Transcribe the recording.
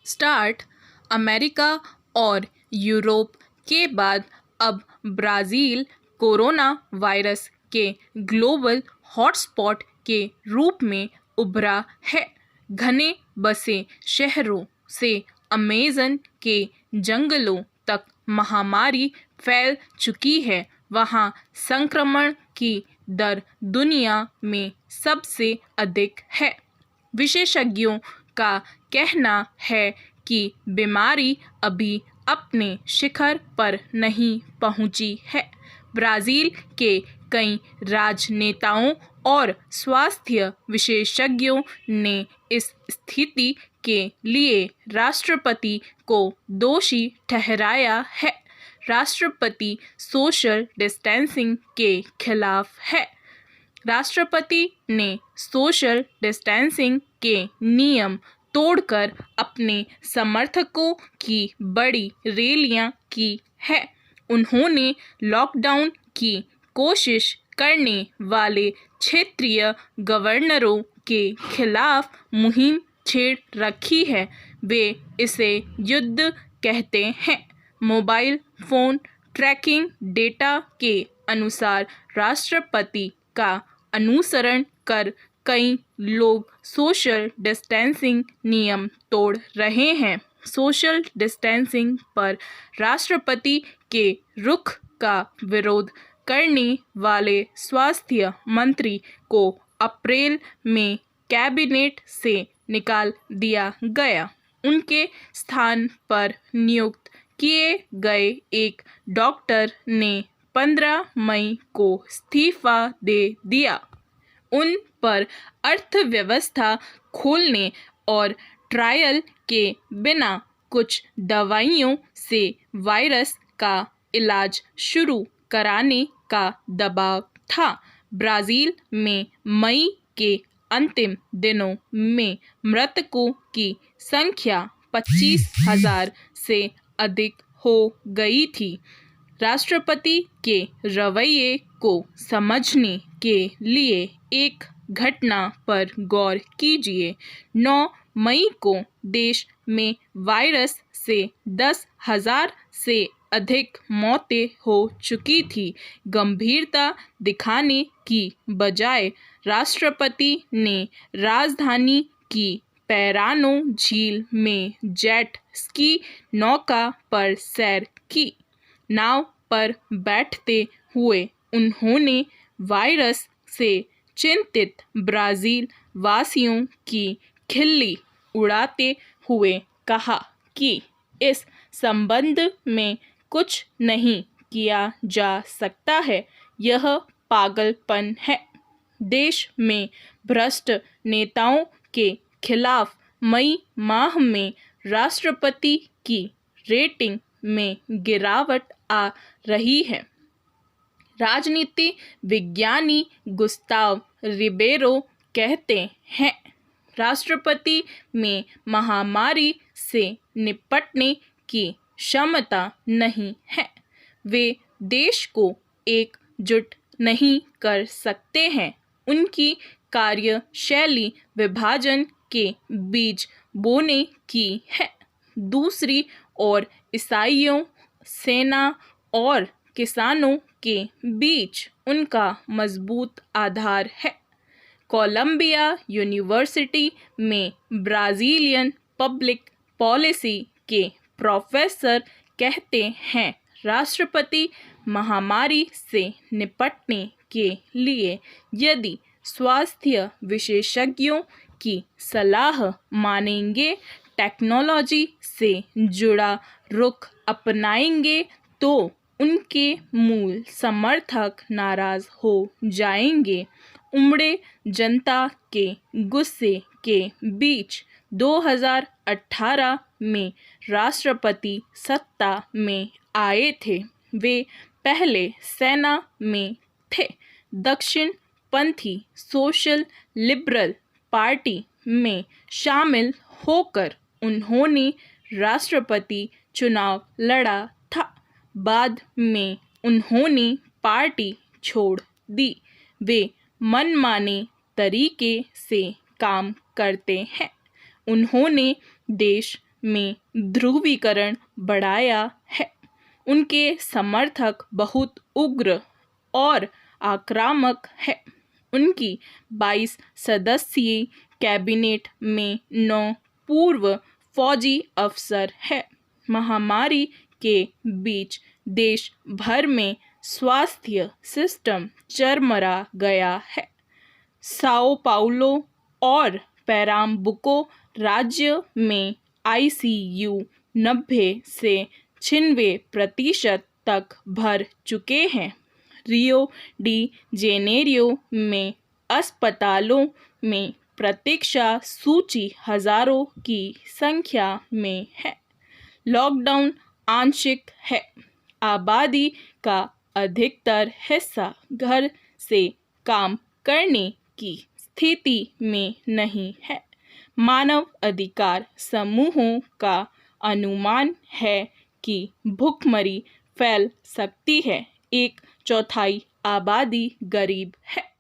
Start. America और Europe के बाद अब ब्राज़ील कोरोना वायरस के ग्लोबल हॉटस्पॉट के रूप में उभरा है। घने बसे शहरों से अमेज़न के जंगलों तक महामारी फैल चुकी है। वहाँ संक्रमण की दर दुनिया में सबसे अधिक है। विशेषज्ञों का कहना है कि बीमारी अभी अपने शिखर पर नहीं पहुंची है। ब्राज़ील के कई राजनेताओं और स्वास्थ्य विशेषज्ञों ने इस स्थिति के लिए राष्ट्रपति को दोषी ठहराया है। राष्ट्रपति सोशल डिस्टेंसिंग के खिलाफ है। राष्ट्रपति ने सोशल डिस्टेंसिंग के नियम तोड़कर अपने समर्थकों की बड़ी रैलियां की है। उन्होंने लॉकडाउन की कोशिश करने वाले क्षेत्रीय गवर्नरों के खिलाफ मुहिम छेड़ रखी है। वे इसे युद्ध कहते हैं। मोबाइल फोन ट्रैकिंग डेटा के अनुसार राष्ट्रपति का अनुसरण कर कई लोग सोशल डिस्टेंसिंग नियम तोड़ रहे हैं। सोशल डिस्टेंसिंग पर राष्ट्रपति के रुख का विरोध करने वाले स्वास्थ्य मंत्री को अप्रैल में कैबिनेट से निकाल दिया गया। उनके स्थान पर नियुक्त किए गए एक डॉक्टर ने 15 मई को इस्तीफा दे दिया। उन पर अर्थव्यवस्था खोलने और ट्रायल के बिना कुछ दवाइयों से वायरस का इलाज शुरू कराने का दबाव था। ब्राज़ील में मई के अंतिम दिनों में मृतकों की संख्या 25,000 से अधिक हो गई थी। राष्ट्रपति के रवैये को समझने के लिए एक घटना पर गौर कीजिए। 9 मई को देश में वायरस से 10,000 से अधिक मौतें हो चुकी थी। गंभीरता दिखाने की बजाय राष्ट्रपति ने राजधानी की पैरानो झील में जेट स्की नौका पर सैर की। नाव पर बैठते हुए उन्होंने वायरस से चिंतित ब्राज़ील वासियों की खिल्ली उड़ाते हुए कहा कि इस संबंध में कुछ नहीं किया जा सकता है। यह पागलपन है। देश में भ्रष्ट नेताओं के खिलाफ मई माह में राष्ट्रपति की रेटिंग में गिरावट आ रही है। राजनीति विज्ञानी गुस्ताव रिबेरो कहते हैं, राष्ट्रपति में महामारी से निपटने की क्षमता नहीं है। वे देश को एकजुट नहीं कर सकते हैं। उनकी कार्यशैली विभाजन के बीज बोने की है। दूसरी ओर ईसाइयों, सेना और किसानों के बीच उनका मजबूत आधार है। कोलंबिया यूनिवर्सिटी में ब्राज़ीलियन पब्लिक पॉलिसी के प्रोफेसर कहते हैं, राष्ट्रपति महामारी से निपटने के लिए यदि स्वास्थ्य विशेषज्ञों की सलाह मानेंगे, टेक्नोलॉजी से जुड़ा रुख अपनाएंगे तो उनके मूल समर्थक नाराज हो जाएंगे। उमड़े जनता के गुस्से के बीच 2018 में राष्ट्रपति सत्ता में आए थे। वे पहले सेना में थे। दक्षिणपंथी सोशल लिबरल पार्टी में शामिल होकर उन्होंने राष्ट्रपति चुनाव लड़ा था। बाद में उन्होंने पार्टी छोड़ दी। वे मनमाने तरीके से काम करते हैं। उन्होंने देश में ध्रुवीकरण बढ़ाया है। उनके समर्थक बहुत उग्र और आक्रामक है। उनकी 22 सदस्यीय कैबिनेट में 9 पूर्व फौजी अफसर हैं। महामारी के बीच देश भर में स्वास्थ्य सिस्टम चरमरा गया है। साओ पाउलो और पेराम्बुको राज्य में ICU 90 से 96% तक भर चुके हैं। रियो डी जेनेरियो में अस्पतालों में प्रतीक्षा सूची हजारों की संख्या में है। लॉकडाउन आंशिक है। आबादी का अधिकतर हिस्सा घर से काम करने की स्थिति में नहीं है। मानव अधिकार समूहों का अनुमान है कि भूखमरी फैल सकती है। 1/4 आबादी गरीब है।